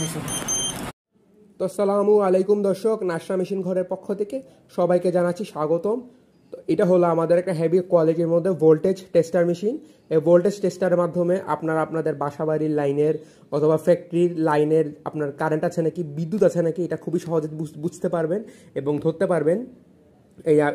Machine. তো আসসালামু আলাইকুম দর্শক, নাশরা মেশিন ঘরের পক্ষ থেকে সবাইকে জানাচ্ছি স্বাগতম। তো এটা হলো আমাদের একটা হেভি কোয়ালিটির মধ্যে ভোল্টেজ টেস্টার মেশিন। এই ভোল্টেজ টেস্টারের মাধ্যমে আপনারা আপনাদের বাসাবাড়ির লাইনের অথবা ফ্যাক্টরির লাইনের আপনার কারেন্ট আছে নাকি, বিদ্যুৎ আছে নাকি, এটা খুবই সহজে বুঝতে পারবেন এবং ধরতে পারবেন।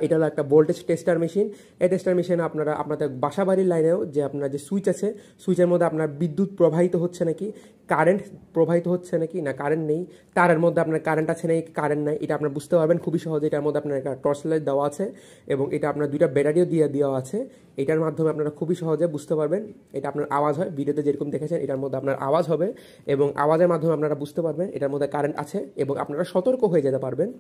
এটা হলো একটা ভোল্টেজ টেস্টার মেশিন। এই টেস্টার মেশিনে আপনারা আপনাদের বাসাবাড়ির লাইনেও যে আপনার যে সুইচ আছে, সুইচের মধ্যে আপনার বিদ্যুৎ প্রবাহিত হচ্ছে নাকি, কারেন্ট প্রবাহিত হচ্ছে নাকি, না কারেন্ট নেই, তারের মধ্যে আপনার কারেন্ট আছে নাকি কারেন্ট নাই, এটা আপনার বুঝতে পারবেন খুবই সহজে। এটার মধ্যে আপনার একটা টর্চ লাইট দেওয়া আছে এবং এটা আপনার দুইটা ব্যাটারিও দেওয়া আছে। এটার মাধ্যমে আপনারা খুবই সহজে বুঝতে পারবেন। এটা আপনার আওয়াজ হয়, ভিডিওতে যেরকম দেখেছেন এটার মধ্যে আপনার আওয়াজ হবে এবং আওয়াজের মাধ্যমে আপনারা বুঝতে পারবেন এটার মধ্যে কারেন্ট আছে এবং আপনারা সতর্ক হয়ে যেতে পারবেন।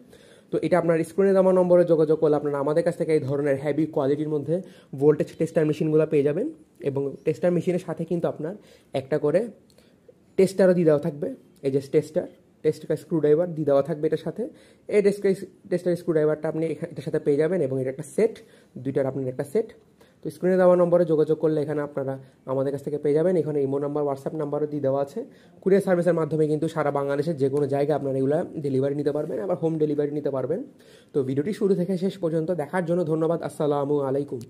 তো এটা আপনার স্ক্রিনে দেওয়া নম্বরে যোগাযোগ করলে আপনারা আমাদের কাছ থেকে এই ধরনের হেভি কোয়ালিটির মধ্যে ভোল্টেজ টেস্টার মেশিনগুলো পেয়ে যাবেন। এবং টেস্টার মেশিনের সাথে কিন্তু আপনার একটা করে টেস্টারও দিয়ে দেওয়া থাকবে। এই যে টেস্টার স্ক্রুড্রাইভার দিয়ে দেওয়া থাকবে এটার সাথে। এই টেস্টার স্ক্রুড্রাইভারটা আপনি এটার সাথে পেয়ে যাবেন এবং এটা একটা সেট, দুইটার আপনার একটা সেট। তো স্ক্রিনে দেওয়া নম্বরে যোগাযোগ করলে এখানে আপনারা আমাদের কাছ থেকে পেয়ে যাবেন। এখানে ইমো নাম্বার, হোয়াটসঅ্যাপ নাম্বারও দিয়ে দেওয়া আছে। কুরিয়ার সার্ভিসের মাধ্যমে কিন্তু সারা বাংলাদেশের যে কোনো জায়গায় আপনারা এগুলো ডেলিভারি নিতে পারবেন, আবার হোম ডেলিভারি নিতে পারবেন। তো ভিডিওটি শুরু থেকে শেষ পর্যন্ত দেখার জন্য ধন্যবাদ। আসসালামু আলাইকুম।